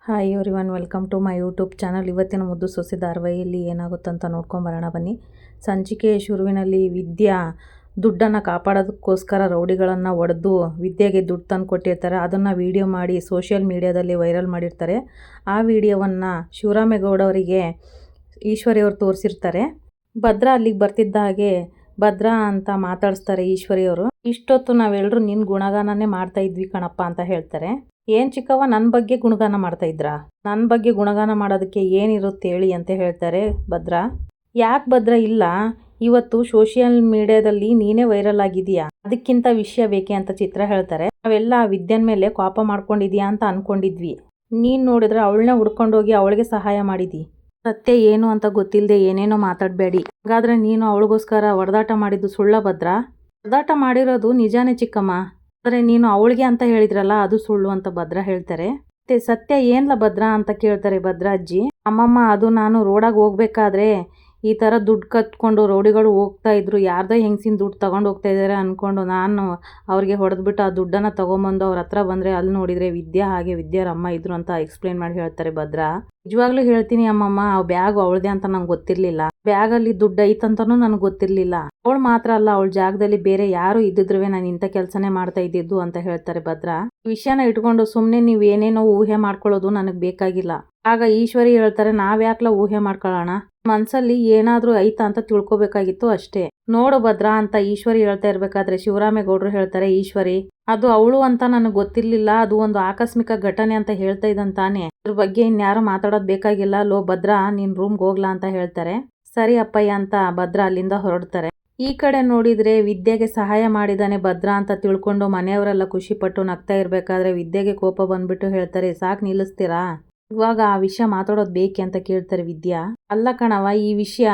Hi everyone, welcome to my YouTube channel. ಇವತ್ತಿನ ಮುದ್ದು ಸೊಸೆ ಧಾರಾವಾಹಿಯಲ್ಲಿ ಏನಾಗುತ್ತಂತ ನೋಡ್ಕೊಂಬರೋಣ ಬನ್ನಿ. ಸಂಚಿಕೆಯ ಶುರುವಿನಲ್ಲಿ ವಿದ್ಯಾ ದುಡ್ಡನ್ನು ಕಾಪಾಡೋದಕ್ಕೋಸ್ಕರ ರೌಡಿಗಳನ್ನು ಹೊಡೆದು ವಿದ್ಯೆಗೆ ದುಡ್ಡು ತಂದು ಕೊಟ್ಟಿರ್ತಾರೆ. ಅದನ್ನು ವಿಡಿಯೋ ಮಾಡಿ ಸೋಷಿಯಲ್ ಮೀಡಿಯಾದಲ್ಲಿ ವೈರಲ್ ಮಾಡಿರ್ತಾರೆ. ಆ ವಿಡಿಯೋವನ್ನು ಶಿವರಾಮೇಗೌಡ ಅವರಿಗೆ ಈಶ್ವರಿ ಅವರು ತೋರಿಸಿರ್ತಾರೆ. ಭದ್ರಾ ಅಲ್ಲಿಗೆ ಬರ್ತಿದ್ದ ಹಾಗೆ ಭದ್ರಾ ಅಂತ ಮಾತಾಡಿಸ್ತಾರೆ ಈಶ್ವರಿಯವರು. ಇಷ್ಟೊತ್ತು ನಾವೆಲ್ಲರೂ ನಿನ್ನ ಗುಣಗಾನನೇ ಮಾಡ್ತಾ ಇದ್ವಿ ಕಣಪ್ಪ ಅಂತ ಹೇಳ್ತಾರೆ. ಏನು ಚಿಕ್ಕವ್ವ, ನನ್ನ ಬಗ್ಗೆ ಗುಣಗಾನ ಮಾಡ್ತಾ ಇದ್ರಾ? ನನ್ನ ಬಗ್ಗೆ ಗುಣಗಾನ ಮಾಡೋದಕ್ಕೆ ಏನಿರುತ್ತೆ ಹೇಳಿ ಅಂತ ಹೇಳ್ತಾರೆ ಭದ್ರಾ. ಯಾಕೆ ಭದ್ರಾ? ಇಲ್ಲ, ಇವತ್ತು ಸೋಷಿಯಲ್ ಮೀಡಿಯಾದಲ್ಲಿ ನೀನೇ ವೈರಲ್ ಆಗಿದೆಯಾ, ಅದಕ್ಕಿಂತ ವಿಷಯ ಬೇಕೆ ಅಂತ ಚಿತ್ರ ಹೇಳ್ತಾರೆ. ನಾವೆಲ್ಲ ವಿದ್ಯನ್ ಮೇಲೆ ಕೋಪ ಮಾಡ್ಕೊಂಡಿದ್ಯಾ ಅಂತ ಅನ್ಕೊಂಡಿದ್ವಿ. ನೀನು ನೋಡಿದ್ರೆ ಅವಳನ್ನ ಹುಡ್ಕೊಂಡೋಗಿ ಅವಳಿಗೆ ಸಹಾಯ ಮಾಡಿದಿ. ಸತ್ಯ ಏನು ಅಂತ ಗೊತ್ತಿಲ್ಲದೆ ಏನೇನೋ ಮಾತಾಡಬೇಡಿ. ಹಾಗಾದ್ರೆ ನೀನು ಅವಳಿಗೋಸ್ಕರ ಹೊಡೆದಾಟ ಮಾಡಿದ್ದು ಸುಳ್ಳ ಭದ್ರಾ? ಹೊಡೆದಾಟ ಮಾಡಿರೋದು ನಿಜಾನೇ ಚಿಕ್ಕಮ್ಮ, ಆದರೆ ನೀನು ಅವಳಿಗೆ ಅಂತ ಹೇಳಿದ್ರಲ್ಲ ಅದು ಸುಳ್ಳು ಅಂತ ಭದ್ರಾ ಹೇಳ್ತಾರೆ. ಮತ್ತೆ ಸತ್ಯ ಏನ್ಲ ಭದ್ರಾ ಅಂತ ಕೇಳ್ತಾರೆ ಭದ್ರಾ ಅಜ್ಜಿ. ಅಮ್ಮಮ್ಮ, ಅದು ನಾನು ರೋಡಾಗ ಹೋಗ್ಬೇಕಾದ್ರೆ ಈ ಥರ ದುಡ್ಡು ಕತ್ಕೊಂಡು ರೌಡಿಗಳು ಹೋಗ್ತಾ ಇದ್ರು, ಯಾರ್ದೋ ಹೆಂಗಸಿನ ದುಡ್ಡು ತಗೊಂಡು ಹೋಗ್ತಾ ಇದ್ದಾರೆ ಅಂದ್ಕೊಂಡು ನಾನು ಅವ್ರಿಗೆ ಹೊಡೆದ್ಬಿಟ್ಟು ಆ ದುಡ್ಡನ್ನು ತೊಗೊಂಬಂದು ಅವ್ರ ಹತ್ರ ಬಂದರೆ ಅಲ್ಲಿ ನೋಡಿದರೆ ವಿದ್ಯಾ ಹಾಗೆ ವಿದ್ಯಾರ ಅಮ್ಮ ಇದ್ರು ಅಂತ ಎಕ್ಸ್ಪ್ಲೇನ್ ಮಾಡಿ ಹೇಳ್ತಾರೆ ಭದ್ರಾ. ನಿಜವಾಗ್ಲೂ ಹೇಳ್ತೀನಿ ಅಮ್ಮಮ್ಮ, ಆ ಬ್ಯಾಗ್ ಅವಳದೆ ಅಂತ ನಂಗೆ ಗೊತ್ತಿರಲಿಲ್ಲ. ಬ್ಯಾಗಲ್ಲಿ ದುಡ್ಡು ಐತಂತನೂ ನನಗೆ ಗೊತ್ತಿರಲಿಲ್ಲ. ಅವಳು ಮಾತ್ರ ಅಲ್ಲ, ಅವಳ ಜಾಗದಲ್ಲಿ ಬೇರೆ ಯಾರು ಇದ್ದಿದ್ರುವೆ ನಾನು ಇಂಥ ಕೆಲಸನೇ ಮಾಡ್ತಾ ಇದ್ದಿದ್ದು ಅಂತ ಹೇಳ್ತಾರೆ ಭದ್ರಾ. ಈ ವಿಷಯನ ಇಟ್ಕೊಂಡು ಸುಮ್ಮನೆ ನೀವು ಏನೇನೋ ಊಹೆ ಮಾಡ್ಕೊಳ್ಳೋದು ನನಗೆ ಬೇಕಾಗಿಲ್ಲ. ಆಗ ಈಶ್ವರಿ ಹೇಳ್ತಾರೆ, ನಾವ್ಯಾಕ್ಲ ಊಹೆ ಮಾಡ್ಕೊಳ್ಳೋಣ, ಮನ್ಸಲ್ಲಿ ಏನಾದ್ರೂ ಐತಾ ಅಂತ ತಿಳ್ಕೊಬೇಕಾಗಿತ್ತು ಅಷ್ಟೇ. ನೋಡು ಭದ್ರಾ ಅಂತ ಈಶ್ವರಿ ಹೇಳ್ತಾ ಇರ್ಬೇಕಾದ್ರೆ ಶಿವರಾಮೇಗೌಡರು ಹೇಳ್ತಾರೆ, ಈಶ್ವರಿ ಅದು ಅವಳು ಅಂತ ನನಗೆ ಗೊತ್ತಿರ್ಲಿಲ್ಲ, ಅದು ಒಂದು ಆಕಸ್ಮಿಕ ಘಟನೆ ಅಂತ ಹೇಳ್ತಾ ಇದ್ದಂತಾನೆ, ಅದ್ರ ಬಗ್ಗೆ ಇನ್ಯಾರು ಮಾತಾಡೋದು ಬೇಕಾಗಿಲ್ಲ. ಲೋ ಭದ್ರಾ, ನೀನ್ ರೂಮ್ಗೆ ಹೋಗ್ಲಾ ಅಂತ ಹೇಳ್ತಾರೆ. ಸರಿ ಅಪ್ಪಯ್ಯ ಅಂತ ಭದ್ರಾ ಅಲ್ಲಿಂದ ಹೊರಡ್ತಾರೆ. ಈ ಕಡೆ ನೋಡಿದ್ರೆ ವಿದ್ಯೆಗೆ ಸಹಾಯ ಮಾಡಿದಾನೆ ಭದ್ರಾ ಅಂತ ತಿಳ್ಕೊಂಡು ಮನೆಯವರೆಲ್ಲ ಖುಷಿ ಪಟ್ಟು ನಗ್ತಾ ಇರ್ಬೇಕಾದ್ರೆ ವಿದ್ಯೆಗೆ ಕೋಪ ಬಂದ್ಬಿಟ್ಟು ಹೇಳ್ತಾರೆ, ಸಾಕು ನಿಲ್ಲಿಸ್ತೀರಾ, ಇವಾಗ ಆ ವಿಷಯ ಮಾತಾಡೋದು ಬೇಕೆ ಅಂತ ಕೇಳ್ತಾರೆ ವಿದ್ಯಾ. ಅಲ್ಲ ಕಣವ, ಈ ವಿಷಯ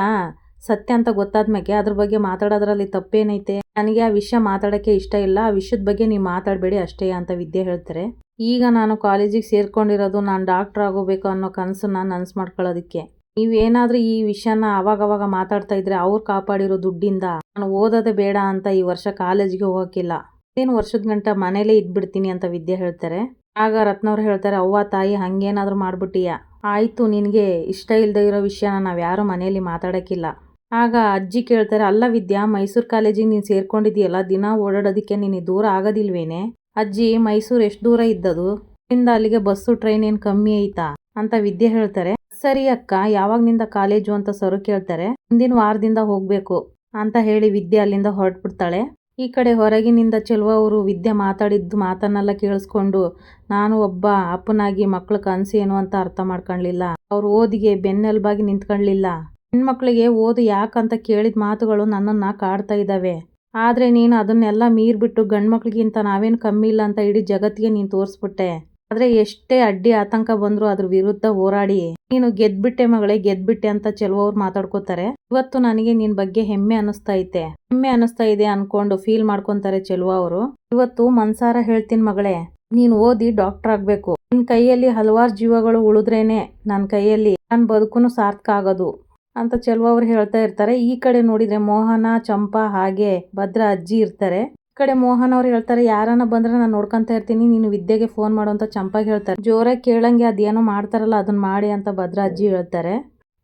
ಸತ್ಯ ಅಂತ ಗೊತ್ತಾದ್ಮೇಲೆ ಅದ್ರ ಬಗ್ಗೆ ಮಾತಾಡೋದ್ರಲ್ಲಿ ತಪ್ಪೇನೈತೆ, ನನಗೆ ಆ ವಿಷಯ ಮಾತಾಡೋಕ್ಕೆ ಇಷ್ಟ ಇಲ್ಲ, ಆ ವಿಷಯದ ಬಗ್ಗೆ ನೀವು ಮಾತಾಡಬೇಡಿ ಅಷ್ಟೇ ಅಂತ ವಿದ್ಯೆ ಹೇಳ್ತಾರೆ. ಈಗ ನಾನು ಕಾಲೇಜಿಗೆ ಸೇರ್ಕೊಂಡಿರೋದು ನಾನು ಡಾಕ್ಟರ್ ಆಗೋಬೇಕು ಅನ್ನೋ ಕನಸನ್ನ ನನಸು ಮಾಡ್ಕೊಳ್ಳೋದಕ್ಕೆ. ನೀವೇನಾದ್ರೂ ಈ ವಿಷಯನ ಅವಾಗವಾಗ ಮಾತಾಡ್ತಾ ಇದ್ರೆ ಅವ್ರು ಕಾಪಾಡಿರೋ ದುಡ್ಡಿಂದ ನಾನು ಓದೋದೇ ಬೇಡ ಅಂತ ಈ ವರ್ಷ ಕಾಲೇಜಿಗೆ ಹೋಗೋಕ್ಕಿಲ್ಲ, ಏನು ವರ್ಷದ ಗಂಟ ಮನೇಲೇ ಇದ್ಬಿಡ್ತೀನಿ ಅಂತ ವಿದ್ಯೆ ಹೇಳ್ತಾರೆ. ಆಗ ರತ್ನವ್ರು ಹೇಳ್ತಾರೆ, ಅವ್ವ ತಾಯಿ ಹಂಗೇನಾದ್ರೂ ಮಾಡ್ಬಿಟ್ಟಿಯಾ, ಆಯಿತು, ನಿನಗೆ ಇಷ್ಟ ಇಲ್ಲದೆ ಇರೋ ವಿಷಯನ ನಾವು ಯಾರು ಮನೆಯಲ್ಲಿ ಮಾತಾಡೋಕ್ಕಿಲ್ಲ. ಆಗ ಅಜ್ಜಿ ಕೇಳ್ತಾರೆ, ಅಲ್ಲ ವಿದ್ಯಾ, ಮೈಸೂರು ಕಾಲೇಜಿಗೆ ನೀನು ಸೇರ್ಕೊಂಡಿದ್ದೀಯಲ್ಲ, ದಿನ ಓಡಾಡೋದಕ್ಕೆ ನೀನು ದೂರ ಆಗೋದಿಲ್ವೇನೆ? ಅಜ್ಜಿ, ಮೈಸೂರು ಎಷ್ಟು ದೂರ ಇದ್ದದು, ಇಲ್ಲಿಂದ ಅಲ್ಲಿಗೆ ಬಸ್ಸು ಟ್ರೈನ್ ಏನು ಕಮ್ಮಿ ಐತಾ ಅಂತ ವಿದ್ಯೆ ಹೇಳ್ತಾರೆ. ಸರಿ ಅಕ್ಕ, ಯಾವಾಗ್ನಿಂದ ಕಾಲೇಜು ಅಂತ ಸರು ಕೇಳ್ತಾರೆ. ಮುಂದಿನ ವಾರದಿಂದ ಹೋಗ್ಬೇಕು ಅಂತ ಹೇಳಿ ವಿದ್ಯೆ ಅಲ್ಲಿಂದ ಹೊರಟ್ಬಿಡ್ತಾಳೆ. ಈ ಕಡೆ ಹೊರಗಿನಿಂದ ಚೆಲುವ ಅವರು ವಿದ್ಯೆ ಮಾತಾಡಿದ್ದು ಮಾತನ್ನೆಲ್ಲ ಕೇಳಿಸ್ಕೊಂಡು, ನಾನು ಒಬ್ಬ ಅಪ್ಪನಾಗಿ ಮಕ್ಳ ಕನಸು ಏನು ಅಂತ ಅರ್ಥ ಮಾಡ್ಕೊಳ್ಳಿಲ್ಲ, ಅವ್ರ ಓದಿಗೆ ಬೆನ್ನೆಲುಬಾಗಿ ನಿಂತ್ಕೊಳ್ಳಿಲ್ಲ, ಹೆಣ್ಮಕ್ಳಿಗೆ ಓದು ಯಾಕಂತ ಕೇಳಿದ ಮಾತುಗಳು ನನ್ನನ್ನು ಕಾಡ್ತಾ ಇದ್ದಾವೆ, ಆದರೆ ನೀನು ಅದನ್ನೆಲ್ಲ ಮೀರ್ಬಿಟ್ಟು ಗಂಡ್ಮಕ್ಳಿಗಿಂತ ನಾವೇನು ಕಮ್ಮಿ ಇಲ್ಲ ಅಂತ ಇಡೀ ಜಗತ್ತಿಗೆ ನೀನು ತೋರಿಸ್ಬಿಟ್ಟೆ. ಆದರೆ ಎಷ್ಟೇ ಅಡ್ಡಿ ಆತಂಕ ಬಂದರೂ ಅದ್ರ ವಿರುದ್ಧ ಹೋರಾಡಿ ನೀನು ಗೆದ್ಬಿಟ್ಟೆ ಮಗಳೇ, ಗೆದ್ಬಿಟ್ಟೆ ಅಂತ ಚೆಲುವವ್ರು ಮಾತಾಡ್ಕೋತಾರೆ. ಇವತ್ತು ನನಗೆ ನಿನ್ನ ಬಗ್ಗೆ ಹೆಮ್ಮೆ ಅನ್ನಿಸ್ತಾ ಇದೆ ಅನ್ಕೊಂಡು ಫೀಲ್ ಮಾಡ್ಕೊತಾರೆ ಚೆಲುವ ಅವರು. ಇವತ್ತು ಮನ್ಸಾರ ಹೇಳ್ತೀನಿ ಮಗಳೇ, ನೀನು ಓದಿ ಡಾಕ್ಟರ್ ಆಗಬೇಕು, ನಿನ್ನ ಕೈಯಲ್ಲಿ ಹಲವಾರು ಜೀವಗಳು ಉಳಿದ್ರೇನೆ ನನ್ನ ಕೈಯಲ್ಲಿ ನನ್ನ ಬದುಕು ಸಾರ್ಥಕ ಆಗೋದು ಅಂತ ಚೆಲುವ ಅವ್ರು ಹೇಳ್ತಾ ಇರ್ತಾರೆ. ಈ ಕಡೆ ನೋಡಿದ್ರೆ ಮೋಹನ, ಚಂಪಾ ಹಾಗೆ ಭದ್ರಾ ಅಜ್ಜಿ ಇರ್ತಾರೆ. ಈ ಕಡೆ ಮೋಹನ್ ಅವ್ರು ಹೇಳ್ತಾರೆ, ಯಾರನ್ನ ಬಂದ್ರೆ ನಾನು ನೋಡ್ಕೊಂತ ಇರ್ತೀನಿ, ನೀನು ವಿದ್ಯೆಗೆ ಫೋನ್ ಮಾಡು ಅಂತ ಚಂಪಾಗೆ ಹೇಳ್ತಾರೆ. ಜೋರಾಗಿ ಕೇಳಂಗೆ ಅದೇನೋ ಮಾಡ್ತಾರಲ್ಲ ಅದನ್ನ ಮಾಡಿ ಅಂತ ಭದ್ರಾ ಅಜ್ಜಿ ಹೇಳ್ತಾರೆ.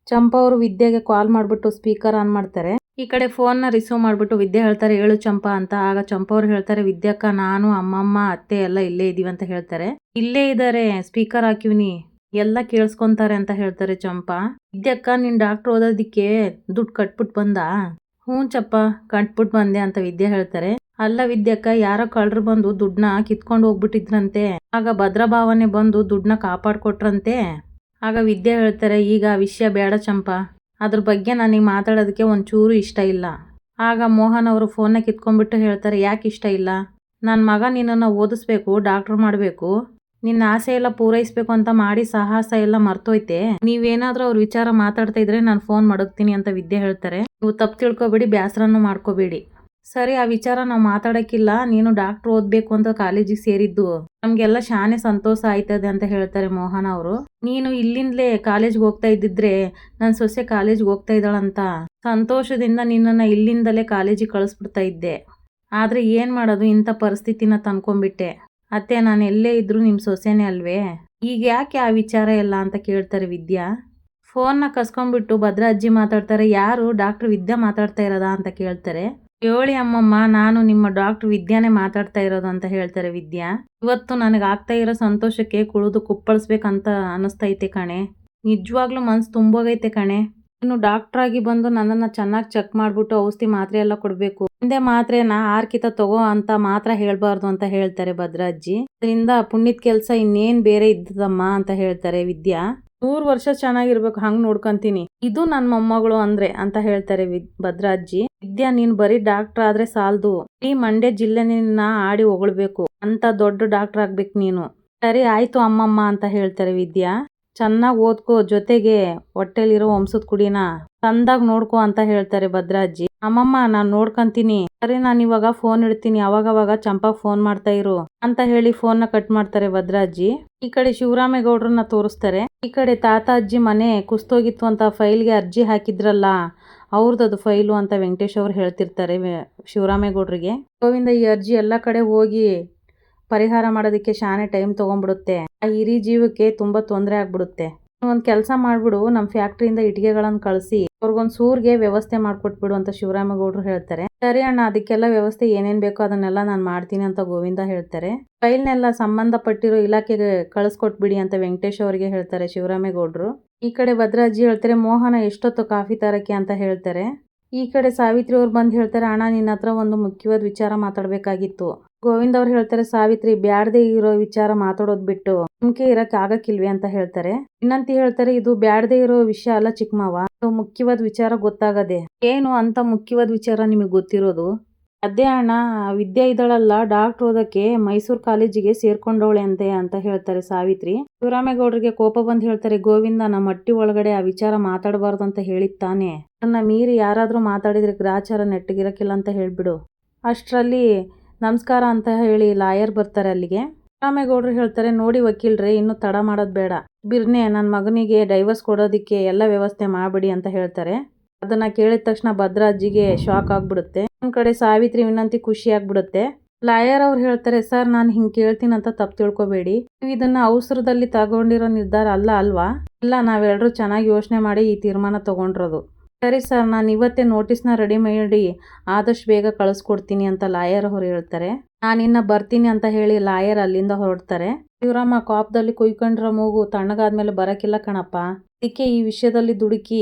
ಚಂಪಾ ಅವರು ವಿದ್ಯೆಗೆ ಕಾಲ್ ಮಾಡ್ಬಿಟ್ಟು ಸ್ಪೀಕರ್ ಆನ್ ಮಾಡ್ತಾರೆ. ಈ ಕಡೆ ಫೋನ್ನ ರಿಸೀವ್ ಮಾಡ್ಬಿಟ್ಟು ವಿದ್ಯೆ ಹೇಳ್ತಾರೆ, ಹೇಳು ಚಂಪಾ ಅಂತ. ಆಗ ಚಂಪಾ ಅವ್ರು ಹೇಳ್ತಾರೆ, ವಿದ್ಯಕ್ಕ, ನಾನು ಅಮ್ಮಮ್ಮ ಅತ್ತೆ ಎಲ್ಲ ಇಲ್ಲೇ ಇದೀವಿ ಅಂತ ಹೇಳ್ತಾರೆ. ಇಲ್ಲೇ ಇದ್ದಾರೆ, ಸ್ಪೀಕರ್ ಹಾಕಿವ್ನಿ, ಎಲ್ಲ ಕೇಳಿಸ್ಕೊಂತಾರೆ ಅಂತ ಹೇಳ್ತಾರೆ ಚಂಪಾ. ವಿದ್ಯಕ್ಕ, ನೀನ್ ಡಾಕ್ಟರ್ ಓದೋದಿಕ್ಕೆ ದುಡ್ಡು ಕಟ್ಬಿಟ್ಟು ಬಂದ? ಹ್ಞೂ ಚಪ್ಪ, ಕಟ್ಬಿಟ್ಟು ಬಂದೆ ಅಂತ ವಿದ್ಯೆ ಹೇಳ್ತಾರೆ. ಅಲ್ಲ ವಿದ್ಯಕ್ಕ, ಯಾರೋ ಕಳ್ಳರು ಬಂದು ದುಡ್ಡನ್ನ ಕಿತ್ಕೊಂಡು ಹೋಗ್ಬಿಟ್ಟಿದ್ರಂತೆ, ಆಗ ಭದ್ರಾ ಭಾವನೆ ಬಂದು ದುಡ್ಡನ್ನ ಕಾಪಾಡ್ಕೊಟ್ರಂತೆ. ಆಗ ವಿದ್ಯೆ ಹೇಳ್ತಾರೆ, ಈಗ ಆ ವಿಷಯ ಬೇಡ ಚಂಪಾ, ಅದ್ರ ಬಗ್ಗೆ ನನಗೆ ಮಾತಾಡೋದಕ್ಕೆ ಒಂಚೂರು ಇಷ್ಟ ಇಲ್ಲ. ಆಗ ಮೋಹನ್ ಅವರು ಫೋನ್ನ ಕಿತ್ಕೊಂಡ್ಬಿಟ್ಟು ಹೇಳ್ತಾರೆ, ಯಾಕೆ ಇಷ್ಟ ಇಲ್ಲ? ನನ್ನ ಮಗ ನಿನ್ನನ್ನು ಓದಿಸ್ಬೇಕು, ಡಾಕ್ಟರ್ ಮಾಡಬೇಕು, ನಿನ್ನ ಆಸೆ ಎಲ್ಲ ಪೂರೈಸ್ಬೇಕು ಅಂತ ಮಾಡಿ ಸಾಹಸ ಎಲ್ಲ ಮರ್ತೋಯ್ತೆ. ನೀವೇನಾದ್ರೂ ಅವ್ರ ವಿಚಾರ ಮಾತಾಡ್ತಾ ಇದ್ರೆ ನಾನು ಫೋನ್ ಮಡಗ್ತೀನಿ ಅಂತ ವಿದ್ಯೆ ಹೇಳ್ತಾರೆ. ನೀವು ತಪ್ಪು ತಿಳ್ಕೊಬೇಡಿ, ಬೇಸರನ್ನು ಮಾಡ್ಕೋಬೇಡಿ. ಸರಿ, ಆ ವಿಚಾರ ನಾವು ಮಾತಾಡೋಕ್ಕಿಲ್ಲ, ನೀನು ಡಾಕ್ಟರ್ ಓದಬೇಕು ಅಂತ ಕಾಲೇಜಿಗೆ ಸೇರಿದ್ದು ನಮಗೆಲ್ಲ ಶಾನೆ ಸಂತೋಷ ಆಯ್ತದೆ ಅಂತ ಹೇಳ್ತಾರೆ ಮೋಹನ್ ಅವರು. ನೀನು ಇಲ್ಲಿಂದಲೇ ಕಾಲೇಜ್ಗೆ ಹೋಗ್ತಾ ಇದ್ದಿದ್ರೆ ನನ್ನ ಸೊಸೆ ಕಾಲೇಜ್ಗೆ ಹೋಗ್ತಾ ಇದ್ದಾಳಂತ ಸಂತೋಷದಿಂದ ನಿನ್ನನ್ನು ಇಲ್ಲಿಂದಲೇ ಕಾಲೇಜಿಗೆ ಕಳಿಸ್ಬಿಡ್ತಾ ಇದ್ದೆ, ಆದರೆ ಏನು ಮಾಡೋದು, ಇಂಥ ಪರಿಸ್ಥಿತಿನ ತಂದ್ಕೊಂಡ್ಬಿಟ್ಟೆ. ಅತ್ತೆ, ನಾನು ಎಲ್ಲೇ ಇದ್ರೂ ನಿಮ್ಮ ಸೊಸೆನೇ ಅಲ್ವೇ, ಈಗ ಯಾಕೆ ಆ ವಿಚಾರ ಎಲ್ಲ ಅಂತ ಕೇಳ್ತಾರೆ ವಿದ್ಯಾ. ಫೋನ್ನ ಕಸ್ಕೊಂಡ್ಬಿಟ್ಟು ಭದ್ರಾ ಅಜ್ಜಿ ಮಾತಾಡ್ತಾರೆ. ಯಾರು? ಡಾಕ್ಟರ್ ವಿದ್ಯಾ ಮಾತಾಡ್ತಾ ಇರೋದಾ ಅಂತ ಕೇಳ್ತಾರೆ. ಹೇಳಿ ಅಮ್ಮಮ್ಮ, ನಾನು ನಿಮ್ಮ ಡಾಕ್ಟರ್ ವಿದ್ಯಾನೇ ಮಾತಾಡ್ತಾ ಇರೋದು ಅಂತ ಹೇಳ್ತಾರೆ ವಿದ್ಯಾ. ಇವತ್ತು ನನಗೆ ಆಗ್ತಾ ಇರೋ ಸಂತೋಷಕ್ಕೆ ಕುಳಿದು ಕುಪ್ಪಳಿಸ್ಬೇಕಂತ ಅನಿಸ್ತೈತೆ ಕಣೆ. ನಿಜವಾಗ್ಲೂ ಮನ್ಸು ತುಂಬೋಗೈತೆ ಕಣೆ. ಇನ್ನು ಡಾಕ್ಟರ್ ಆಗಿ ಬಂದು ನನ್ನನ್ನು ಚೆನ್ನಾಗಿ ಚೆಕ್ ಮಾಡಿಬಿಟ್ಟು ಔಷಧಿ ಮಾತ್ರೆ ಎಲ್ಲ ಕೊಡಬೇಕು. ಒಂದೇ ಮಾತ್ರೆನ ಆರ್ಕಿತ ತಗೋ ಅಂತ ಮಾತ್ರ ಹೇಳ್ಬಾರ್ದು ಅಂತ ಹೇಳ್ತಾರೆ ಭದ್ರಾ ಅಜ್ಜಿ. ಅದರಿಂದ ಪುಣ್ಯದ ಕೆಲಸ ಇನ್ನೇನ್ ಬೇರೆ ಇದ್ದದಮ್ಮ ಅಂತ ಹೇಳ್ತಾರೆ ವಿದ್ಯಾ. 100 ವರ್ಷ ಚೆನ್ನಾಗಿರ್ಬೇಕು, ಹಂಗ್ ನೋಡ್ಕೊಂತೀನಿ. ಇದು ನನ್ನ ಮೊಮ್ಮಗಳು ಅಂದ್ರೆ ಅಂತ ಹೇಳ್ತಾರೆ ಭದ್ರಾ ಅಜ್ಜಿ. ವಿದ್ಯಾ, ನೀನ್ ಬರೀ ಡಾಕ್ಟರ್ ಆದ್ರೆ ಸಾಲದು, ಈ ಮಂಡ್ಯ ಜಿಲ್ಲೆ ನಿನ್ನ ಆಡಿ ಹೊಗಳ್ಬೇಕು. ಅಂತ ದೊಡ್ಡ ಡಾಕ್ಟರ್ ಆಗ್ಬೇಕು ನೀನು. ಸರಿ ಆಯ್ತು ಅಮ್ಮಮ್ಮ ಅಂತ ಹೇಳ್ತಾರೆ ವಿದ್ಯಾ. ಚೆನ್ನಾಗಿ ಓದ್ಕೋ, ಜೊತೆಗೆ ಹೊಟ್ಟೆಲಿರೋ ವಂಶದ ಕುಡಿನ ತಂದಾಗ ನೋಡ್ಕೋ ಅಂತ ಹೇಳ್ತಾರೆ ಭದ್ರಾ ಅಜ್ಜಿ. ಅಮ್ಮಮ್ಮ, ನಾನ್ ನೋಡ್ಕೊಂತೀನಿ. ಸರಿ, ನಾನು ಇವಾಗ ಫೋನ್ ಇಡ್ತೀನಿ, ಅವಾಗವಾಗ ಚಂಪಾಗ್ ಫೋನ್ ಮಾಡ್ತಾ ಇರು ಅಂತ ಹೇಳಿ ಫೋನ್ನ ಕಟ್ ಮಾಡ್ತಾರೆ ಭದ್ರಾ ಅಜ್ಜಿ. ಈ ಕಡೆ ಶಿವರಾಮೇಗೌಡ್ರನ್ನ ತೋರಿಸ್ತಾರೆ. ಈ ಕಡೆ ತಾತ ಅಜ್ಜಿ ಮನೆ ಕುಸ್ತೋಗಿತ್ತು ಅಂತ ಫೈಲ್ಗೆ ಅರ್ಜಿ ಹಾಕಿದ್ರಲ್ಲ, ಅವ್ರದ್ದು ಫೈಲು ಅಂತ ವೆಂಕಟೇಶ್ ಅವ್ರು ಹೇಳ್ತಿರ್ತಾರೆ ಶಿವರಾಮೇಗೌಡ್ರಿಗೆ. ಗೋವಿಂದ ಈ ಅರ್ಜಿ ಎಲ್ಲ ಕಡೆ ಹೋಗಿ ಪರಿಹಾರ ಮಾಡೋದಕ್ಕೆ ಶಾನೆ ಟೈಮ್ ತೊಗೊಂಡ್ಬಿಡುತ್ತೆ. ಆ ಹಿರಿ ಜೀವಕ್ಕೆ ತುಂಬಾ ತೊಂದರೆ ಆಗ್ಬಿಡುತ್ತೆ. ಒಂದು ಕೆಲಸ ಮಾಡ್ಬಿಡು, ನಮ್ಮ ಫ್ಯಾಕ್ಟ್ರಿಯಿಂದ ಇಟ್ಟಿಗೆಗಳನ್ನು ಕಳಿಸಿ ಅವ್ರಿಗೊಂದು ಸೂರ್ಗೆ ವ್ಯವಸ್ಥೆ ಮಾಡ್ಕೊಟ್ಬಿಡು ಅಂತ ಶಿವರಾಮೇಗೌಡರು ಹೇಳ್ತಾರೆ. ಸರಿ ಅಣ್ಣ, ಅದಕ್ಕೆಲ್ಲ ವ್ಯವಸ್ಥೆ ಏನೇನ್ ಬೇಕೋ ಅದನ್ನೆಲ್ಲ ನಾನು ಮಾಡ್ತೀನಿ ಅಂತ ಗೋವಿಂದ ಹೇಳ್ತಾರೆ. ಫೈಲ್ನೆಲ್ಲ ಸಂಬಂಧಪಟ್ಟಿರೋ ಇಲಾಖೆಗೆ ಕಳಿಸ್ಕೊಟ್ಬಿಡಿ ಅಂತ ವೆಂಕಟೇಶ್ ಅವರಿಗೆ ಹೇಳ್ತಾರೆ ಶಿವರಾಮೇಗೌಡರು. ಈ ಕಡೆ ಭದ್ರಾ ಅಜ್ಜಿ ಹೇಳ್ತಾರೆ, ಮೋಹನ ಎಷ್ಟೊತ್ತು ಕಾಫಿ ತರಕ್ಕೆ ಅಂತ ಹೇಳ್ತಾರೆ. ಈ ಕಡೆ ಸಾವಿತ್ರಿ ಅವ್ರು ಬಂದು ಹೇಳ್ತಾರೆ, ಅಣ್ಣ ನಿನ್ನ ಹತ್ರ ಒಂದು ಮುಖ್ಯವಾದ ವಿಚಾರ ಮಾತಾಡ್ಬೇಕಾಗಿತ್ತು. ಗೋವಿಂದ ಅವ್ರು ಹೇಳ್ತಾರೆ, ಸಾವಿತ್ರಿ, ಬ್ಯಾಡದೆ ಇರೋ ವಿಚಾರ ಮಾತಾಡೋದ್ ಬಿಟ್ಟು ಸುಮ್ಕೆ ಇರಕ್ ಆಗಕ್ಕಿಲ್ವಿ ಅಂತ ಹೇಳ್ತಾರೆ. ಇನ್ನಂತಿ ಹೇಳ್ತಾರೆ, ಇದು ಬ್ಯಾಡದೆ ಇರೋ ವಿಷಯ ಅಲ್ಲ ಚಿಕ್ಕಮಾವ, ಅದು ಮುಖ್ಯವಾದ ವಿಚಾರ ಗೊತ್ತಾಗದೆ. ಏನು ಅಂತ ಮುಖ್ಯವಾದ ವಿಚಾರ ನಿಮಗೆ ಗೊತ್ತಿರೋದು? ಅದೇ ಅಣ್ಣ, ವಿದ್ಯಾ ಇದ್ದಾಳಲ್ಲ, ಡಾಕ್ಟರ್ ಓದಕ್ಕೆ ಮೈಸೂರು ಕಾಲೇಜಿಗೆ ಸೇರ್ಕೊಂಡವಳೆ ಅಂತೆ ಅಂತ ಹೇಳ್ತಾರೆ ಸಾವಿತ್ರಿ. ಶಿವರಾಮೇಗೌಡರಿಗೆ ಕೋಪ ಬಂದು ಹೇಳ್ತಾರೆ, ಗೋವಿಂದ, ನಮ್ಮ ಹಟ್ಟಿ ಒಳಗಡೆ ಆ ವಿಚಾರ ಮಾತಾಡಬಾರ್ದು ಅಂತ ಹೇಳಿತ್ತಾನೆ. ನನ್ನ ಮೀರಿ ಯಾರಾದ್ರೂ ಮಾತಾಡಿದ್ರೆ ಗ್ರಾಚಾರ ನೆಟ್ಟಗಿರಕ್ಕಿಲ್ಲ ಅಂತ ಹೇಳ್ಬಿಡು. ಅಷ್ಟರಲ್ಲಿ ನಮಸ್ಕಾರ ಅಂತ ಹೇಳಿ ಲಾಯರ್ ಬರ್ತಾರೆ ಅಲ್ಲಿಗೆ. ಶಿವರಾಮೇಗೌಡರು ಹೇಳ್ತಾರೆ, ನೋಡಿ ವಕೀಲ್ರೆ, ಇನ್ನು ತಡ ಮಾಡೋದು ಬೇಡ, ಬಿರ್ನೆ ನನ್ನ ಮಗನಿಗೆ ಡೈವರ್ಸ್ ಕೊಡೋದಿಕ್ಕೆ ಎಲ್ಲ ವ್ಯವಸ್ಥೆ ಮಾಡ್ಬಿಡಿ ಅಂತ ಹೇಳ್ತಾರೆ. ಅದನ್ನ ಕೇಳಿದ ತಕ್ಷಣ ಭದ್ರಾ ಅಜ್ಜಿಗೆ ಶಾಕ್ ಆಗ್ಬಿಡುತ್ತೆ. ಒಂದ್ ಕಡೆ ಸಾವಿತ್ರಿ ವಿನಂತಿ ಖುಷಿ ಆಗ್ಬಿಡುತ್ತೆ. ಲಾಯರ್ ಅವ್ರು ಹೇಳ್ತಾರೆ, ಸರ್, ನಾನು ಹಿಂಗೆ ಕೇಳ್ತೀನಿ ಅಂತ ತಪ್ಪು ತಿಳ್ಕೊಬೇಡಿ. ನೀವು ಇದನ್ನ ಅವಸರದಲ್ಲಿ ತಗೊಂಡಿರೋ ನಿರ್ಧಾರ ಅಲ್ಲ ಅಲ್ವಾ? ಇಲ್ಲ, ನಾವೆಲ್ಲರೂ ಚೆನ್ನಾಗಿ ಯೋಚನೆ ಮಾಡಿ ಈ ತೀರ್ಮಾನ ತಗೊಂಡಿರೋದು. ಸರಿ ಸರ್, ನಾನು ಇವತ್ತೇ ನೋಟಿಸ್ನ ರೆಡಿ ಮಾಡಿ ಆದಷ್ಟು ಬೇಗ ಕಳಿಸ್ಕೊಡ್ತೀನಿ ಅಂತ ಲಾಯರ್ ಅವ್ರು ಹೇಳ್ತಾರೆ. ನಾನಿನ್ನ ಬರ್ತೀನಿ ಅಂತ ಹೇಳಿ ಲಾಯರ್ ಅಲ್ಲಿಂದ ಹೊರಡ್ತಾರೆ. ಶಿವರಾಮ, ಕಾಪದಲ್ಲಿ ಕುಯ್ಕೊಂಡಿರೋ ಮೂಗು ತಣ್ಣಗಾದ್ಮೇಲೆ ಬರಕಿಲ್ಲ ಕಣಪ್ಪ, ಅದಕ್ಕೆ ಈ ವಿಷಯದಲ್ಲಿ ದುಡುಕಿ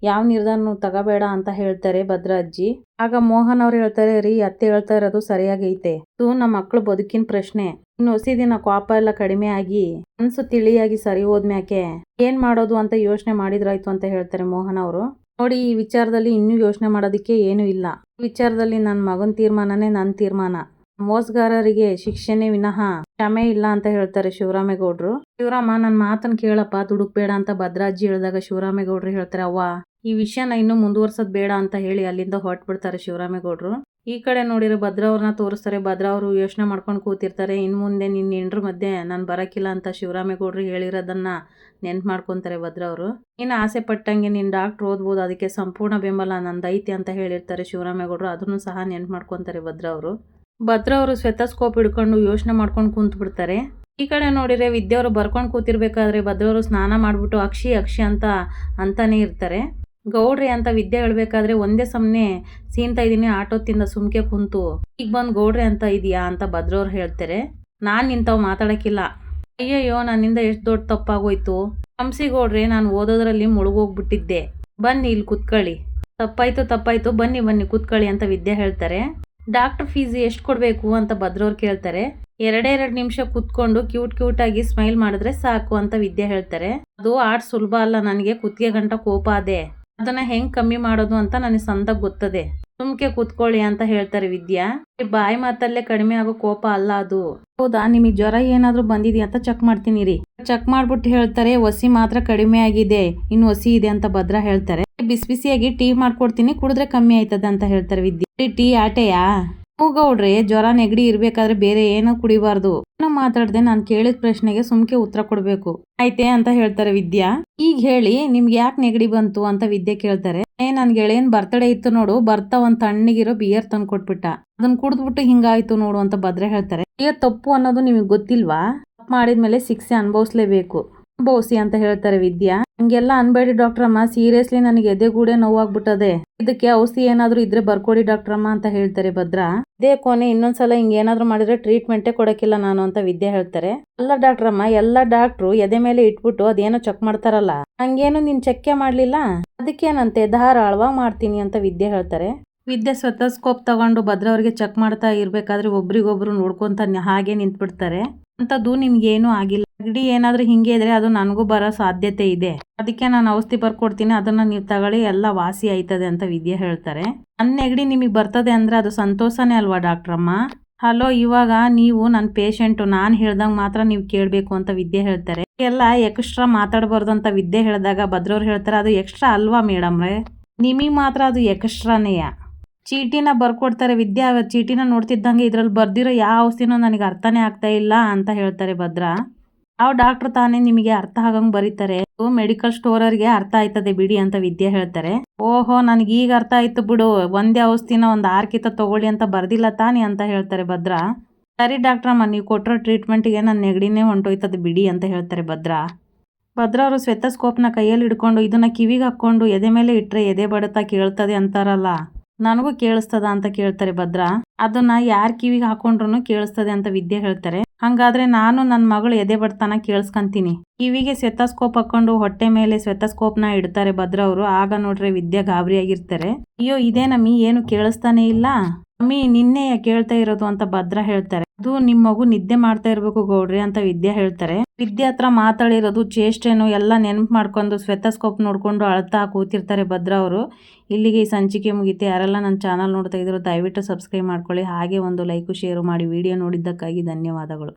ಯಾವ ನಿರ್ಧಾರನೂ ತಗೋಬೇಡ ಅಂತ ಹೇಳ್ತಾರೆ ಭದ್ರಾ ಅಜ್ಜಿ. ಆಗ ಮೋಹನ್ ಅವ್ರು ಹೇಳ್ತಾರೆ, ರೀ, ಅತ್ತೆ ಹೇಳ್ತಾ ಇರೋದು ಸರಿಯಾಗೈತೆ, ಇದು ನಮ್ಮ ಮಕ್ಳು ಬದುಕಿನ ಪ್ರಶ್ನೆ. ಇನ್ನು ಹೊಸಿ ದಿನ ಕೋಪ ಎಲ್ಲ ಕಡಿಮೆ ಆಗಿ ಮನ್ಸು ತಿಳಿಯಾಗಿ ಸರಿ ಹೋದ್ಮ್ಯಾಕೆ ಏನ್ ಮಾಡೋದು ಅಂತ ಯೋಚನೆ ಮಾಡಿದ್ರಾಯ್ತು ಅಂತ ಹೇಳ್ತಾರೆ ಮೋಹನ್ ಅವರು. ನೋಡಿ, ಈ ವಿಚಾರದಲ್ಲಿ ಇನ್ನೂ ಯೋಚನೆ ಮಾಡೋದಕ್ಕೆ ಏನೂ ಇಲ್ಲ. ಈ ವಿಚಾರದಲ್ಲಿ ನನ್ನ ಮಗನ ತೀರ್ಮಾನನೇ ನನ್ನ ತೀರ್ಮಾನ. ಮೋಸಗಾರರಿಗೆ ಶಿಕ್ಷೆನೇ ವಿನಃ ಕ್ಷಮೆ ಇಲ್ಲ ಅಂತ ಹೇಳ್ತಾರೆ ಶಿವರಾಮೇಗೌಡರು. ಶಿವರಾಮ, ನನ್ನ ಮಾತನ್ನು ಕೇಳಪ್ಪ, ದುಡುಕ್ಬೇಡ ಅಂತ ಭದ್ರಾ ಅಜ್ಜಿ ಹೇಳಿದಾಗ ಶಿವರಾಮೇಗೌಡರು ಹೇಳ್ತಾರೆ, ಅವ್ವ, ಈ ವಿಷಯನ ಇನ್ನೂ ಮುಂದುವರ್ಸೋದ್ ಬೇಡ ಅಂತ ಹೇಳಿ ಅಲ್ಲಿಂದ ಹೊರಟ್ಬಿಡ್ತಾರೆ ಶಿವರಾಮೇಗೌಡರು. ಈ ಕಡೆ ನೋಡಿರೋ ಭದ್ರಾ ಅವ್ರನ್ನ ತೋರಿಸ್ತಾರೆ. ಭದ್ರಾ ಅವರು ಯೋಚನೆ ಮಾಡ್ಕೊಂಡು ಕೂತಿರ್ತಾರೆ. ಇನ್ನು ಮುಂದೆ ನಿನ್ನ ಹೆಂಡ್ರ ಮಧ್ಯೆ ನಾನು ಬರಕಿಲ್ಲ ಅಂತ ಶಿವರಾಮೇಗೌಡರು ಹೇಳಿರೋದನ್ನ ನೆನ್ಪು ಮಾಡ್ಕೊತಾರೆ ಭದ್ರಾ ಅವರು. ಇನ್ನು ಆಸೆ ಪಟ್ಟಂಗೆ ನೀನು ಡಾಕ್ಟರ್ ಓದ್ಬೋದು, ಅದಕ್ಕೆ ಸಂಪೂರ್ಣ ಬೆಂಬಲ ನಂದೈತಿ ಅಂತ ಹೇಳಿರ್ತಾರೆ ಶಿವರಾಮೇಗೌಡರು. ಅದನ್ನು ಸಹ ನೆನ್ಪು ಮಾಡ್ಕೊತಾರೆ ಭದ್ರಾ ಅವರು. ಭದ್ರಾ ಅವರು ಸ್ವೆತಸ್ಕೋಪ್ ಹಿಡ್ಕೊಂಡು ಯೋಚನೆ ಮಾಡ್ಕೊಂಡು ಕುಂತು ಬಿಡ್ತಾರೆ. ಈ ಕಡೆ ನೋಡಿದ್ರೆ ವಿದ್ಯೆಯವರು ಬರ್ಕೊಂಡು ಕೂತಿರ್ಬೇಕಾದ್ರೆ ಭದ್ರವರು ಸ್ನಾನ ಮಾಡ್ಬಿಟ್ಟು ಅಕ್ಷಿ ಅಕ್ಷಿ ಅಂತಾನೆ ಇರ್ತಾರೆ. ಗೌಡ್ರಿ ಅಂತ ವಿದ್ಯೆ ಹೇಳ್ಬೇಕಾದ್ರೆ ಒಂದೇ ಸಮನೆ ಸೀನ್ತಾ ಇದೀನಿ, ಆಟೋತ್ತಿಂದ ಸುಮ್ಕೆ ಕುಂತು ಈಗ ಬಂದು ಗೌಡ್ರಿ ಅಂತ ಇದೀಯಾ ಅಂತ ಭದ್ರವ್ರು ಹೇಳ್ತಾರೆ. ನಾನು ನಿಂತವ್ ಮಾತಾಡಕ್ಕಿಲ್ಲ. ಅಯ್ಯಯ್ಯೋ, ನನ್ನಿಂದ ಎಷ್ಟು ದೊಡ್ಡ ತಪ್ಪಾಗೋಯ್ತು. ಗೌಡ್ರೆ, ನಾನು ಓದೋದ್ರಲ್ಲಿ ಮುಳುಗೋಗ್ಬಿಟ್ಟಿದ್ದೆ, ಬನ್ನಿ ಇಲ್ಲಿ ಕುತ್ಕೊಳ್ಳಿ. ತಪ್ಪಾಯ್ತು, ಬನ್ನಿ ಕುತ್ಕೊಳ್ಳಿ ಅಂತ ವಿದ್ಯೆ ಹೇಳ್ತಾರೆ. ಡಾಕ್ಟರ್ ಫೀಸ್ ಎಷ್ಟು ಕೊಡಬೇಕು ಅಂತ ಭದ್ರವ್ರು ಕೇಳ್ತಾರೆ. 2 ನಿಮಿಷ ಕುತ್ಕೊಂಡು ಕ್ಯೂಟ್ ಆಗಿ ಸ್ಮೈಲ್ ಮಾಡಿದ್ರೆ ಸಾಕು ಅಂತ ವಿದ್ಯೆ ಹೇಳ್ತಾರೆ. ಅದು ಆಡ್ ಸುಲಭ ಅಲ್ಲ, ನನಗೆ ಕುತ್ತಿಗೆ ಗಂಟ ಕೋಪ ಅದೇ, ಅದನ್ನ ಹೆಂಗ್ ಕಮ್ಮಿ ಮಾಡೋದು ಅಂತ ನನಗೆ ಸಂದಾಗ ಗೊತ್ತದೆ, ಸುಮ್ಕೆ ಕುತ್ಕೊಳ್ಳಿ ಅಂತ ಹೇಳ್ತಾರೆ ವಿದ್ಯಾ. ಬಾಯಿ ಮಾತಲ್ಲೇ ಕಡಿಮೆ ಆಗೋ ಕೋಪ ಅಲ್ಲ ಅದು. ಹೌದಾ, ನಿಮಗೆ ಜ್ವರ ಏನಾದ್ರೂ ಬಂದಿದ್ಯಾ ಅಂತ ಚೆಕ್ ಮಾಡ್ತೀನಿ ರೀ. ಚೆಕ್ ಮಾಡ್ಬಿಟ್ಟು ಹೇಳ್ತಾರೆ, ಒಸಿ ಮಾತ್ರ ಕಡಿಮೆ ಆಗಿದೆ, ಇನ್ನು ಒಸಿ ಇದೆ ಅಂತ ಭದ್ರಾ ಹೇಳ್ತಾರೆ. ಬಿಸಿಯಾಗಿ ಟೀ ಮಾಡ್ಕೊಡ್ತೀನಿ, ಕುಡಿದ್ರೆ ಕಮ್ಮಿ ಆಯ್ತದ ಅಂತ ಹೇಳ್ತಾರೆ ವಿದ್ಯೆ. ಟೀ ಆಟೆಯಾ? ಗೌಡ್ರೆ, ಜ್ವರ ನೆಗಡಿ ಇರ್ಬೇಕಾದ್ರೆ ಬೇರೆ ಏನೋ ಕುಡಿಬಾರ್ದು. ಏನೋ ಮಾತಾಡ್ದೆ, ನಾನು ಕೇಳಿದ ಪ್ರಶ್ನೆಗೆ ಸುಮ್ಕೆ ಉತ್ತರ ಕೊಡ್ಬೇಕು, ಆಯ್ತೆ ಅಂತ ಹೇಳ್ತಾರೆ ವಿದ್ಯಾ. ಈಗ ಹೇಳಿ, ನಿಮ್ಗೆ ಯಾಕೆ ನೆಗಡಿ ಬಂತು ಅಂತ ವಿದ್ಯೆ ಕೇಳ್ತಾರೆ. ನನ್ ಗೆಳೆಯನ್ ಬರ್ತಡೇ ಇತ್ತು ನೋಡು, ಬರ್ತಾ ಒಂದ್ ತಣ್ಣಗಿರೋ ಬಿಯರ್ ತಂದು ಕೊಟ್ಬಿಟ್ಟ, ಅದನ್ನ ಕುಡಿದ್ಬಿಟ್ಟು ಹಿಂಗಾಯ್ತು ನೋಡು ಅಂತ ಭದ್ರಾ ಹೇಳ್ತಾರೆ. ಬಿಯರ್ ತಪ್ಪು ಅನ್ನೋದು ನಿಮಗೆ ಗೊತ್ತಿಲ್ವಾ? ಮಾಡಿದ್ಮೇಲೆ ಶಿಕ್ಷೆ ಅನುಭವಿಸ್ಲೇಬೇಕು, ಅನುಭವಿಸಿ ಅಂತ ಹೇಳ್ತಾರೆ ವಿದ್ಯಾ. ಹಂಗೆಲ್ಲ ಅನ್ಬೇಡಿ ಡಾಕ್ಟ್ರಮ್ಮ, ಸೀರಿಯಸ್ಲಿ ನನಗೆ ಎದೆಗೂಡೆ ನೋವಾಗ್ಬಿಟ್ಟದೆ, ಇದಕ್ಕೆ ಔಷಧಿ ಏನಾದ್ರು ಇದ್ರೆ ಬರ್ಕೊಡಿ ಡಾಕ್ಟ್ರಮ್ಮ ಅಂತ ಹೇಳ್ತಾರೆ ಭದ್ರಾ. ಇದೇ ಕೊನೆ, ಇನ್ನೊಂದ್ಸಲ ಹಿಂಗೇನಾದ್ರು ಮಾಡಿದ್ರೆ ಟ್ರೀಟ್ಮೆಂಟೇ ಕೊಡಕ್ಕಿಲ್ಲ ನಾನು ಅಂತ ವಿದ್ಯಾ ಹೇಳ್ತಾರೆ. ಅಲ್ಲ ಡಾಕ್ಟ್ರಮ್ಮ, ಎಲ್ಲ ಡಾಕ್ಟ್ರು ಎದೆ ಮೇಲೆ ಇಟ್ಬಿಟ್ಟು ಅದೇನೋ ಚೆಕ್ ಮಾಡ್ತಾರಲ್ಲ, ಹಂಗೇನು ನೀನ್ ಚೆಕ್ಕೆ ಮಾಡ್ಲಿಲ್ಲ, ಅದಕ್ಕೇನಂತೆ ಧಾರಾಳವಾಗಿ ಮಾಡ್ತೀನಿ ಅಂತ ವಿದ್ಯಾ ಹೇಳ್ತಾರೆ. ವಿದ್ಯೆ ಸ್ಟೆಥೋಸ್ಕೋಪ್ ತಗೊಂಡು ಭದ್ರಾ ಅವ್ರಿಗೆ ಚೆಕ್ ಮಾಡ್ತಾ ಇರ್ಬೇಕಾದ್ರೆ ಒಬ್ರಿಗೊಬ್ರು ನೋಡ್ಕೊಂತ ಹಾಗೆ ನಿಂತ್ಬಿಡ್ತಾರೆ. ಅಂತದ್ದು ನಿಮ್ಗೇನು ಆಗಿಲ್ಲ, ನೆಗಡಿ ಏನಾದ್ರೂ ಹಿಂಗೆ ಇದ್ರೆ ಅದು ನನಗೂ ಬರೋ ಸಾಧ್ಯತೆ ಇದೆ, ಅದಕ್ಕೆ ನಾನು ಔಷಧಿ ಬರ್ಕೊಡ್ತೀನಿ, ಅದನ್ನ ನೀವು ತಗೊಳ್ಳಿ, ಎಲ್ಲ ವಾಸಿ ಆಯ್ತದೆ ಅಂತ ವಿದ್ಯೆ ಹೇಳ್ತಾರೆ. ನನ್ನ ನೆಗಡಿ ನಿಮಗೆ ಬರ್ತದೆ ಅಂದ್ರೆ ಅದು ಸಂತೋಷನೇ ಅಲ್ವಾ ಡಾಕ್ಟ್ರಮ್ಮ? ಹಲೋ, ಇವಾಗ ನೀವು ನನ್ನ ಪೇಷಂಟು, ನಾನು ಹೇಳ್ದಂಗೆ ಮಾತ್ರ ನೀವು ಕೇಳಬೇಕು ಅಂತ ವಿದ್ಯೆ ಹೇಳ್ತಾರೆ. ಎಲ್ಲ ಎಕ್ಸ್ಟ್ರಾ ಮಾತಾಡಬಾರ್ದು ಅಂತ ವಿದ್ಯೆ ಹೇಳಿದಾಗ ಭದ್ರವ್ರು ಹೇಳ್ತಾರೆ, ಅದು ಎಕ್ಸ್ಟ್ರಾ ಅಲ್ವಾ ಮೇಡಮ್ರೆ, ನಿಮಗೆ ಮಾತ್ರ ಅದು ಎಕ್ಸ್ಟ್ರಾನೇಯ. ಚೀಟಿನ ಬರ್ಕೊಡ್ತಾರೆ ವಿದ್ಯಾ, ಚೀಟಿನ ನೋಡ್ತಿದ್ದಂಗೆ ಇದ್ರಲ್ಲಿ ಬರ್ದಿರೋ ಯಾವ ಔಷಧಿನೂ ನನಗೆ ಅರ್ಥನೇ ಆಗ್ತಾ ಇಲ್ಲ ಅಂತ ಹೇಳ್ತಾರೆ ಭದ್ರಾ. ಯಾವ ಡಾಕ್ಟರ್ ತಾನೇ ನಿಮಗೆ ಅರ್ಥ ಆಗಂಗೆ ಬರೀತಾರೆ, ಮೆಡಿಕಲ್ ಸ್ಟೋರರ್ಗೆ ಅರ್ಥ ಆಯ್ತದೆ ಬಿಡಿ ಅಂತ ವಿದ್ಯಾ ಹೇಳ್ತಾರೆ. ಓಹೋ, ನನಗೆ ಈಗ ಅರ್ಥ ಆಯ್ತು ಬಿಡು, ಒಂದೇ ಔಷಧಿನ ಒಂದು 6 ಕಿತ ತಗೊಳ್ಳಿ ಅಂತ ಬರ್ದಿಲ್ಲ ತಾನೇ ಅಂತ ಹೇಳ್ತಾರೆ ಭದ್ರಾ. ಸರಿ ಡಾಕ್ಟ್ರಮ್ಮ, ನೀವು ಕೊಟ್ಟಿರೋ ಟ್ರೀಟ್ಮೆಂಟ್ಗೆ ನನ್ನ ನೆಗಡಿನೇ ಹೊಂಟೋಯ್ತದೆ ಬಿಡಿ ಅಂತ ಹೇಳ್ತಾರೆ ಭದ್ರಾ. ಭದ್ರಾ ಅವರು ಸ್ಟೆಥೋಸ್ಕೋಪ್ನ ಕೈಯಲ್ಲಿ ಹಿಡ್ಕೊಂಡು ಇದನ್ನ ಕಿವಿಗೆ ಹಾಕ್ಕೊಂಡು ಎದೆ ಮೇಲೆ ಇಟ್ಟರೆ ಎದೆ ಬಡಿತ ಕೇಳ್ತದೆ ಅಂತಾರಲ್ಲ, ನನಗೂ ಕೇಳಿಸ್ತದ ಅಂತ ಕೇಳ್ತಾರೆ ಭದ್ರಾ. ಅದನ್ನ ಯಾರ್ ಕಿವಿಗೆ ಹಾಕೊಂಡ್ರು ಕೇಳಿಸ್ತದೆ ಅಂತ ವಿದ್ಯೆ ಹೇಳ್ತಾರೆ. ಹಂಗಾದ್ರೆ ನಾನು ನನ್ನ ಮಗಳು ಎದೆ ಬಡ್ತಾನ ಕೇಳಿಸ್ಕೊಂತೀನಿ. ಕಿವಿಗೆ ಸ್ಟೆಥೋಸ್ಕೋಪ್ ಹಾಕೊಂಡು ಹೊಟ್ಟೆ ಮೇಲೆ ಸ್ಟೆಥೋಸ್ಕೋಪ್ನ ಇಡ್ತಾರೆ ಭದ್ರಾ ಅವರು. ಆಗ ನೋಡ್ರೆ ವಿದ್ಯೆ ಗಾಬರಿಯಾಗಿರ್ತಾರೆ. ಅಯ್ಯೋ, ಇದೇನಮ್ಮಿ, ಏನು ಕೇಳಿಸ್ತಾನೆ ಇಲ್ಲ ಅಮ್ಮಿ, ನಿನ್ನೆ ಕೇಳ್ತಾ ಇರೋದು ಅಂತ ಭದ್ರಾ ಹೇಳ್ತಾರೆ. ಅದು ನಿಮ್ಮ ಮಗು ನಿದ್ದೆ ಮಾಡ್ತಾ ಇರ್ಬೇಕು ಗೌಡ್ರಿ ಅಂತ ವಿದ್ಯಾ ಹೇಳ್ತಾರೆ. ವಿದ್ಯೆ ಹತ್ರ ಮಾತಾಡಿರೋದು ಚೇಷ್ಟೇನು ಎಲ್ಲ ನೆನಪು ಮಾಡ್ಕೊಂಡು ಸ್ಟೆಥೋಸ್ಕೋಪ್ ನೋಡ್ಕೊಂಡು ಅಳ್ತಾ ಕೂತಿರ್ತಾರೆ ಭದ್ರಾ ಅವರು. ಇಲ್ಲಿಗೆ ಈ ಸಂಚಿಕೆ ಮುಗಿತೆ. ಯಾರೆಲ್ಲ ನನ್ನ ಚಾನಲ್ ನೋಡ್ತಾ ಇದ್ರು ದಯವಿಟ್ಟು ಸಬ್ಸ್ಕ್ರೈಬ್ ಮಾಡ್ಕೊಳ್ಳಿ, ಹಾಗೆ ಒಂದು ಲೈಕು ಶೇರು ಮಾಡಿ. ವಿಡಿಯೋ ನೋಡಿದ್ದಕ್ಕಾಗಿ ಧನ್ಯವಾದಗಳು.